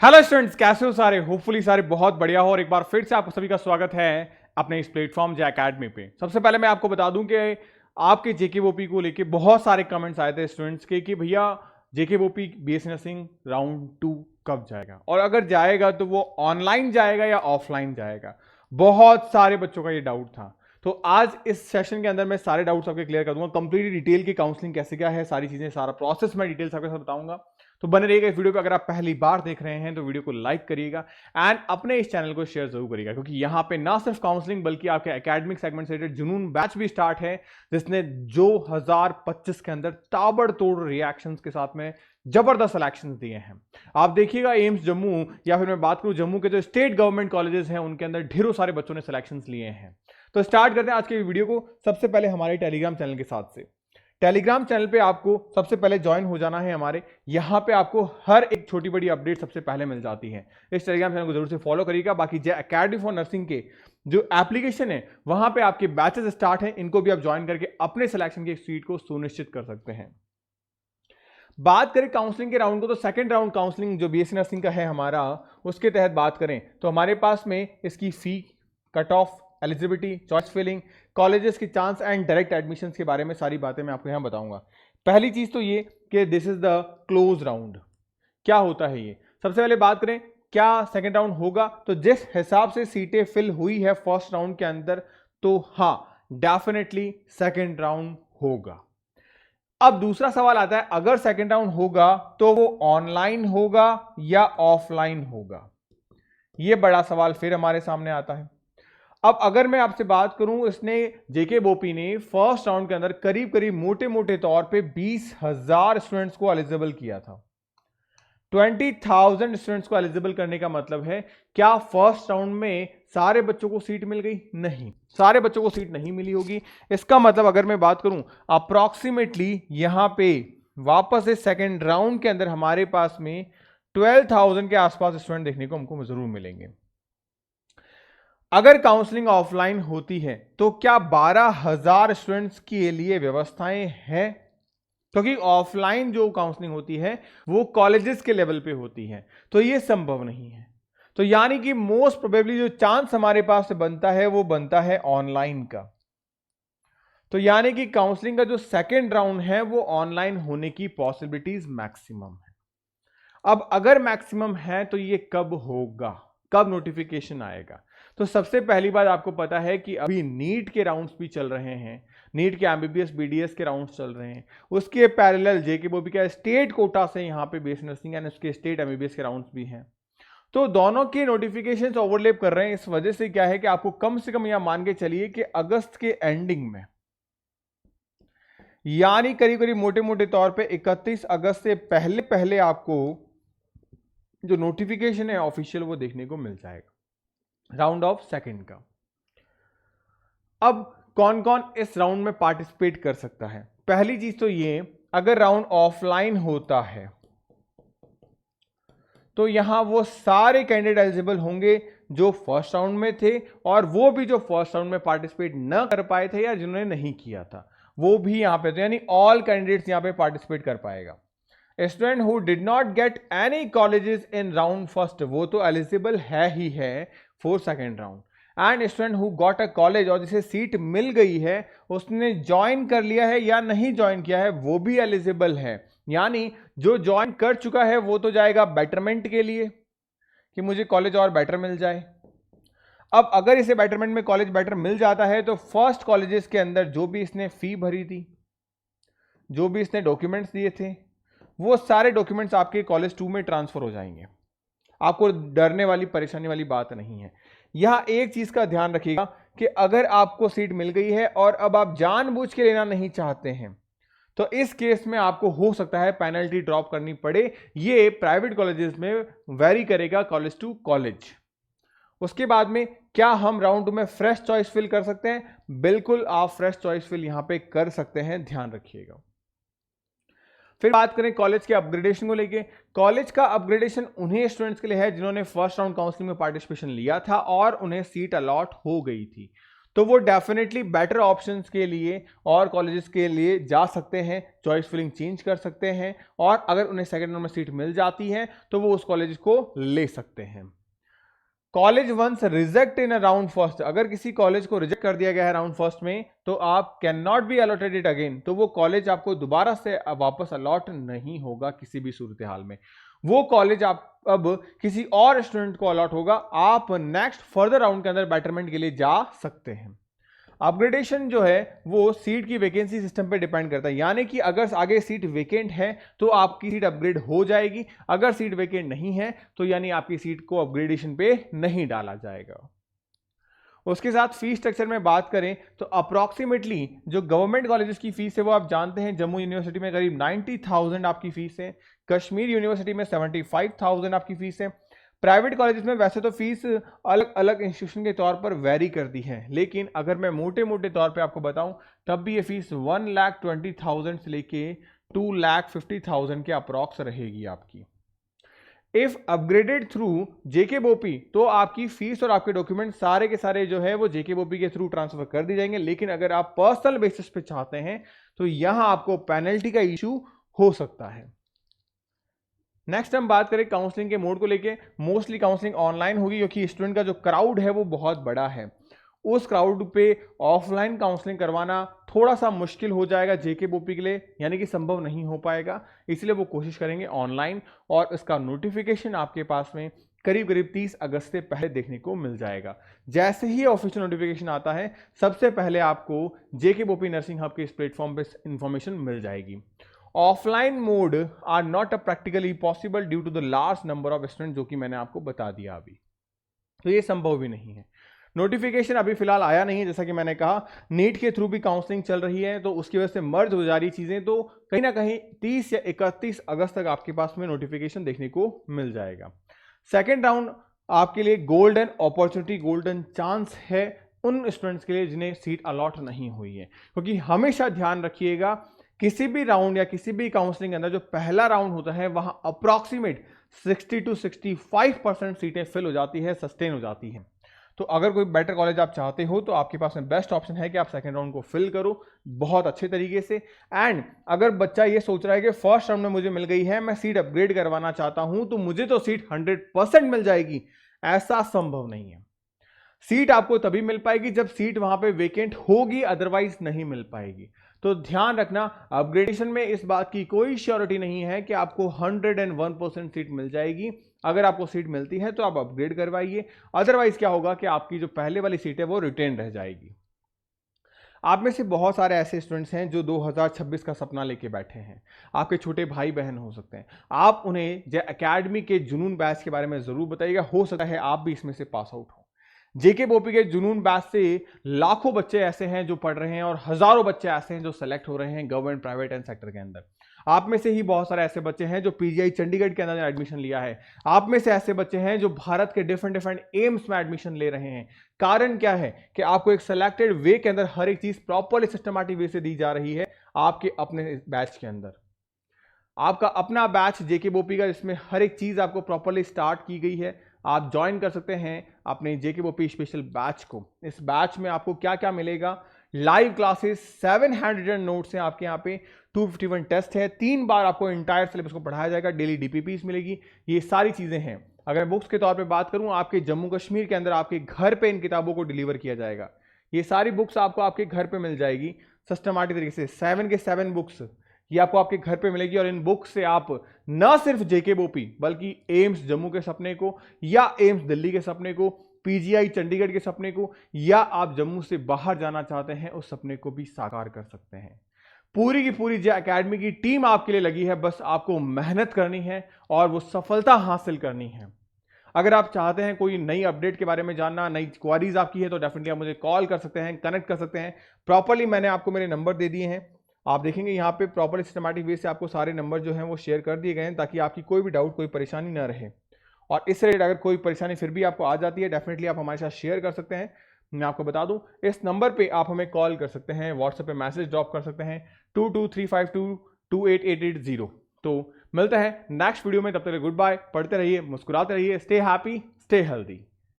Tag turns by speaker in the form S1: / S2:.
S1: Hello students, कैसे हो सारे? होपफुली सारे बहुत बढ़िया हो और एक बार फिर से आपको सभी का स्वागत है अपने इस प्लेटफॉर्म जे एकेडमी पे। सबसे पहले मैं आपको बता दूं कि आपके जेकेओपी को लेके बहुत सारे कमेंट्स आए थे स्टूडेंट्स के कि भैया जेकेओपी बीएससी नर्सिंग राउंड 2 कब जाएगा, और अगर जाएगा तो वो ऑनलाइन जाएगा या ऑफलाइन जाएगा। बहुत सारे बच्चों का ये डाउट था। तो आज इस सेशन के अंदर मैं सारे डाउट्स आपके क्लियर कर दूंगा। कंप्लीट डिटेल की काउंसलिंग कैसे क्या है, सारी चीजें, सारा प्रोसेस मैं डिटेल्स आपके साथ बताऊंगा। तो बने रहिएगा इस वीडियो पे। अगर आप पहली बार देख रहे हैं तो वीडियो को लाइक करिएगा एंड अपने इस चैनल को शेयर जरूर करिएगा, क्योंकि यहाँ पे ना सिर्फ काउंसलिंग बल्कि आपके एकेडमिक सेगमेंट से रिलेटेड जुनून बैच भी स्टार्ट है, जिसने 2025 के अंदर ताबड़तोड़ रिएक्शंस के साथ में जबरदस्त सिलेक्शंस दिए हैं। आप देखिएगा एम्स जम्मू या फिर मैं बात करूं जम्मू के जो स्टेट गवर्नमेंट कॉलेजेस हैं उनके अंदर ढेरों सारे बच्चों ने सिलेक्शंस लिए हैं। तो स्टार्ट करते हैं आज के वीडियो को। सबसे पहले हमारे टेलीग्राम चैनल के साथ से। टेलीग्राम चैनल पे आपको सबसे पहले ज्वाइन हो जाना है हमारे। यहां पे आपको हर एक छोटी बड़ी अपडेट सबसे पहले मिल जाती है। इस टेलीग्राम चैनल को जरूर से फॉलो करिएगा। बाकी जे एकेडमी फॉर नर्सिंग के जो एप्लीकेशन है वहां पे आपके बैचेस स्टार्ट हैं, इनको भी आप ज्वाइन करके अपने सिलेक्शन की सीट को सुनिश्चित कर सकते हैं। बात करें काउंसलिंग के राउंड को, तो सेकंड राउंड काउंसलिंग जो बीएससी नर्सिंग का है हमारा, उसके तहत बात करें तो हमारे पास में इसकी fee, cut off, eligibility, choice filling, colleges की चांस एंड डायरेक्ट एडमिशंस के बारे में सारी बातें मैं आपको यहां बताऊंगा। पहली चीज तो ये कि this is the close round. क्या होता है ये? सबसे पहले बात करें क्या सेकंड राउंड होगा, तो जिस हिसाब से सीटें फिल हुई है फर्स्ट राउंड के अंदर, तो हाँ डेफिनेटली सेकंड राउंड होगा। अब दूसरा सवाल आता है, अगर सेकंड राउंड होगा तो वो ऑनलाइन होगा या ऑफलाइन होगा? ये बड़ा सवाल फिर हमारे सामने आता है। अब अगर मैं आपसे बात करूं, इसने जेके बोपी ने फर्स्ट राउंड के अंदर करीब करीब मोटे मोटे तौर पे 20,000 स्टूडेंट्स को एलिजिबल किया था। 20,000 स्टूडेंट्स को एलिजिबल करने का मतलब है, क्या फर्स्ट राउंड में सारे बच्चों को सीट मिल गई? नहीं, सारे बच्चों को सीट नहीं मिली होगी। इसका मतलब अगर मैं बात करूं अप्रॉक्सीमेटली यहां पे वापस से सेकेंड राउंड के अंदर हमारे पास में 12,000 के आसपास स्टूडेंट देखने को हमको जरूर मिलेंगे। अगर काउंसलिंग ऑफलाइन होती है तो क्या 12,000 स्टूडेंट्स के लिए व्यवस्थाएं हैं? क्योंकि ऑफलाइन जो काउंसलिंग होती है वो कॉलेजेस के लेवल पे होती है, तो ये संभव नहीं है। तो यानी कि मोस्ट प्रोबेबली जो चांस हमारे पास से बनता है वो बनता है ऑनलाइन का। तो यानी कि काउंसलिंग का जो सेकेंड राउंड है वो ऑनलाइन होने की पॉसिबिलिटीज मैक्सिमम है। अब अगर मैक्सिमम है तो ये कब होगा, कब नोटिफिकेशन आएगा? तो सबसे पहली बात आपको पता है कि अभी नीट के राउंड्स भी चल रहे हैं, नीट के एमबीबीएस बीडीएस के राउंड्स चल रहे हैं। उसके पैरेलल जेके बोपी का स्टेट कोटा से यहाँ पे बीएससी नर्सिंग एंड उसके स्टेट एमबीबीएस के राउंड्स भी हैं। तो दोनों के नोटिफिकेशंस ओवरलैप कर रहे हैं। इस वजह से क्या है कि आपको कम से कम यह मान के चलिए कि अगस्त के एंडिंग में, यानी करीब करीब मोटे मोटे तौर पे 31 अगस्त से पहले पहले आपको जो नोटिफिकेशन है ऑफिशियल वो देखने को मिल जाएगा राउंड ऑफ सेकंड का। अब कौन कौन इस राउंड में पार्टिसिपेट कर सकता है? पहली चीज तो ये, अगर राउंड ऑफलाइन होता है तो यहां वो सारे कैंडिडेट एलिजिबल होंगे जो फर्स्ट राउंड में थे, और वो भी जो फर्स्ट राउंड में पार्टिसिपेट न कर पाए थे या जिन्होंने नहीं किया था वो भी यहां पे थे, यानी ऑल कैंडिडेट्स यहां पे पार्टिसिपेट कर पाएगा। Student who did not get any colleges in round first, वो तो एलिजिबल है ही है for second round. And student who got a college, और जिसे सीट मिल गई है, उसने ज्वाइन कर लिया है या नहीं ज्वाइन किया है, वो भी एलिजिबल है। यानी जो ज्वाइन कर चुका है वो तो जाएगा बेटरमेंट के लिए कि मुझे कॉलेज और बेटर मिल जाए। अब अगर इसे बेटरमेंट में कॉलेज बेटर मिल जाता है तो फर्स्ट कॉलेजेस के अंदर जो भी इसने फी भरी थी, जो भी इसने डॉक्यूमेंट्स दिए थे, वो सारे डॉक्यूमेंट्स आपके कॉलेज 2 में ट्रांसफर हो जाएंगे। आपको डरने वाली, परेशानी वाली बात नहीं है। यहां एक चीज का ध्यान रखिएगा कि अगर आपको सीट मिल गई है और अब आप जानबूझ के लेना नहीं चाहते हैं, तो इस केस में आपको हो सकता है पेनल्टी ड्रॉप करनी पड़े। ये प्राइवेट कॉलेजेस में वेरी करेगा कॉलेज टू कॉलेज। उसके बाद में क्या हम राउंड 2 में फ्रेश चॉइस फिल कर सकते हैं? बिल्कुल, आप फ्रेश चॉइस फिल यहां पे कर सकते हैं, ध्यान रखिएगा। फिर बात करें कॉलेज के अपग्रेडेशन को लेके। कॉलेज का अपग्रेडेशन उन्हीं स्टूडेंट्स के लिए है जिन्होंने फर्स्ट राउंड काउंसलिंग में पार्टिसिपेशन लिया था और उन्हें सीट अलॉट हो गई थी। तो वो डेफिनेटली बेटर ऑप्शंस के लिए और कॉलेजेस के लिए जा सकते हैं, चॉइस फिलिंग चेंज कर सकते हैं, और अगर उन्हें सेकंड राउंड में सीट मिल जाती है तो वो उस कॉलेज को ले सकते हैं। College once reject in a round first, अगर किसी कॉलेज को रिजेक्ट कर दिया गया है राउंड फर्स्ट में तो आप can not be allotted it again, तो वो कॉलेज आपको दोबारा से वापस अलॉट नहीं होगा किसी भी सूरत हाल में। वो कॉलेज आप अब किसी और स्टूडेंट को अलॉट होगा, आप नेक्स्ट फर्दर राउंड के अंदर बेटरमेंट के लिए जा सकते हैं। अपग्रेडेशन जो है वो सीट की वैकेंसी सिस्टम पे डिपेंड करता है, यानी कि अगर आगे सीट वेकेंट है तो आपकी सीट अपग्रेड हो जाएगी, अगर सीट वेकेंट नहीं है तो यानी आपकी सीट को अपग्रेडेशन पे नहीं डाला जाएगा। उसके साथ फीस स्ट्रक्चर में बात करें तो अप्रॉक्सीमेटली जो गवर्नमेंट कॉलेजेस की फीस है वो आप जानते हैं, जम्मू यूनिवर्सिटी में करीब 90,000 आपकी फीस है, कश्मीर यूनिवर्सिटी में 75,000 आपकी फीस है। प्राइवेट कॉलेजेस में वैसे तो फीस अलग अलग इंस्टीट्यूशन के तौर पर वेरी करती है, लेकिन अगर मैं मोटे मोटे तौर पे आपको बताऊं तब भी ये फीस 1,20,000 से लेके 2,50,000 के अप्रॉक्स रहेगी आपकी। इफ अपग्रेडेड थ्रू जेकेबोपी तो आपकी फीस और आपके डॉक्यूमेंट सारे के सारे जो है वो जेकेबोपी के थ्रू ट्रांसफर कर दी जाएंगे, लेकिन अगर आप पर्सनल बेसिस पे चाहते हैं तो यहां आपको पेनल्टी का इशू हो सकता है। नेक्स्ट हम बात करें काउंसलिंग के मोड को लेके, मोस्टली काउंसलिंग ऑनलाइन होगी क्योंकि स्टूडेंट का जो क्राउड है वो बहुत बड़ा है, उस क्राउड पे ऑफलाइन काउंसलिंग करवाना थोड़ा सा मुश्किल हो जाएगा जेकेबोपी के लिए, यानी कि संभव नहीं हो पाएगा, इसलिए वो कोशिश करेंगे ऑनलाइन, और इसका नोटिफिकेशन आपके पास में करीब करीब 30 अगस्त से पहले देखने को मिल जाएगा। जैसे ही ऑफिशियल नोटिफिकेशन आता है सबसे पहले आपको जेकेबोपी नर्सिंग हब के इस प्लेटफॉर्म पे इंफॉर्मेशन मिल जाएगी। Offline mode are not a practically possible due to the large number of student, जो कि मैंने आपको बता दिया अभी, तो ये संभव भी नहीं है। नोटिफिकेशन अभी फिलहाल आया नहीं है, जैसा कि मैंने कहा नीट के थ्रू भी काउंसलिंग चल रही है तो उसकी वजह से मर्ज हो जा रही चीजें, तो कहीं ना कहीं 30 या 31 अगस्त तक आपके पास में नोटिफिकेशन देखने को मिल जाएगा। सेकेंड राउंड आपके लिए गोल्डन अपॉर्चुनिटी, गोल्डन चांस है उन स्टूडेंट्स के लिए जिन्हें सीट अलॉट नहीं हुई है, क्योंकि हमेशा ध्यान रखिएगा किसी भी राउंड या किसी भी काउंसलिंग के अंदर जो पहला राउंड होता है वहां अप्रॉक्सीमेट 60 to 65% सीटें फिल हो जाती है, सस्टेन हो जाती हैं। तो अगर कोई बेटर कॉलेज आप चाहते हो तो आपके पास में बेस्ट ऑप्शन है कि आप सेकंड राउंड को फिल करो बहुत अच्छे तरीके से। एंड अगर बच्चा ये सोच रहा है कि फर्स्ट राउंड में मुझे मिल गई है, मैं सीट अपग्रेड करवाना चाहता हूं तो मुझे तो सीट 100% मिल जाएगी, ऐसा संभव नहीं है। सीट आपको तभी मिल पाएगी जब सीट वहां पे वेकेंट होगी, अदरवाइज नहीं मिल पाएगी। तो ध्यान रखना अपग्रेडेशन में इस बात की कोई श्योरिटी नहीं है कि आपको 101% सीट मिल जाएगी। अगर आपको सीट मिलती है तो आप अपग्रेड करवाइए, अदरवाइज क्या होगा कि आपकी जो पहले वाली सीट है वो रिटेन रह जाएगी। आप में से बहुत सारे ऐसे स्टूडेंट्स हैं जो 2026 का सपना लेके बैठे हैं, आपके छोटे भाई बहन हो सकते हैं, आप उन्हें जे एकेडमी के जुनून बैच के बारे में जरूर बताइएगा, हो सकता है आप भी इसमें से पास आउट हो। जेकेबोपी के जुनून बैच से लाखों बच्चे ऐसे हैं जो पढ़ रहे हैं और हजारों बच्चे ऐसे हैं जो सेलेक्ट हो रहे हैं गवर्नमेंट, प्राइवेट एंड सेक्टर के अंदर। आप में से ही बहुत सारे ऐसे बच्चे हैं जो पीजीआई चंडीगढ़ के अंदर एडमिशन लिया है, आप में से ऐसे बच्चे हैं जो भारत के डिफरेंट एम्स में एडमिशन ले रहे हैं। कारण क्या है कि आपको एक सिलेक्टेड वे के अंदर हर एक चीज प्रॉपरली सिस्टमैटिक वे से दी जा रही है आपके अपने बैच के अंदर। आपका अपना बैच जेकेबोपी का जिसमें हर एक चीज आपको प्रॉपरली स्टार्ट की गई है, आप ज्वाइन कर सकते हैं अपने जेकेबोपी स्पेशल बैच को। इस बैच में आपको क्या क्या मिलेगा, लाइव क्लासेस, 7 हैंड नोट्स हैं आपके यहाँ पे, 251 टेस्ट है, 3 बार आपको इंटायर सिलेबस को पढ़ाया जाएगा, डेली डीपीपीस मिलेगी, ये सारी चीजें हैं। अगर बुक्स के तौर पे बात करूं, आपके जम्मू कश्मीर के अंदर आपके घर पे इन किताबों को डिलीवर किया जाएगा। ये सारी बुक्स आपको आपके घर पे मिल जाएगी सिस्टमैटिक तरीके से, 7 के 7 बुक्स ये आपको आपके घर पे मिलेगी। और इन बुक से आप न सिर्फ जेकेबोपी बल्कि एम्स जम्मू के सपने को, या एम्स दिल्ली के सपने को, पीजीआई चंडीगढ़ के सपने को, या आप जम्मू से बाहर जाना चाहते हैं उस सपने को भी साकार कर सकते हैं। पूरी की पूरी जे एकेडमी की टीम आपके लिए लगी है, बस आपको मेहनत करनी है और वो सफलता हासिल करनी है। अगर आप चाहते हैं कोई नई अपडेट के बारे में जानना, नई क्वारीज आपकी है, तो डेफिनेटली आप मुझे कॉल कर सकते हैं, कनेक्ट कर सकते हैं। प्रॉपरली मैंने आपको मेरे नंबर दे दिए हैं, आप देखेंगे यहाँ पे प्रॉपर सिस्टमैटिक वे से आपको सारे नंबर जो हैं वो शेयर कर दिए गए हैं, ताकि आपकी कोई भी डाउट, कोई परेशानी ना रहे। और इस रिलेटेड अगर कोई परेशानी फिर भी आपको आ जाती है, डेफिनेटली आप हमारे साथ शेयर कर सकते हैं। मैं आपको बता दूं, इस नंबर पे आप हमें कॉल कर सकते हैं, व्हाट्सएप पे मैसेज ड्रॉप कर सकते हैं 2235228880। तो मिलते हैं नेक्स्ट वीडियो में, तब तक गुड बाय, पढ़ते रहिए, मुस्कुराते रहिए, स्टे हैप्पी, स्टे हेल्दी।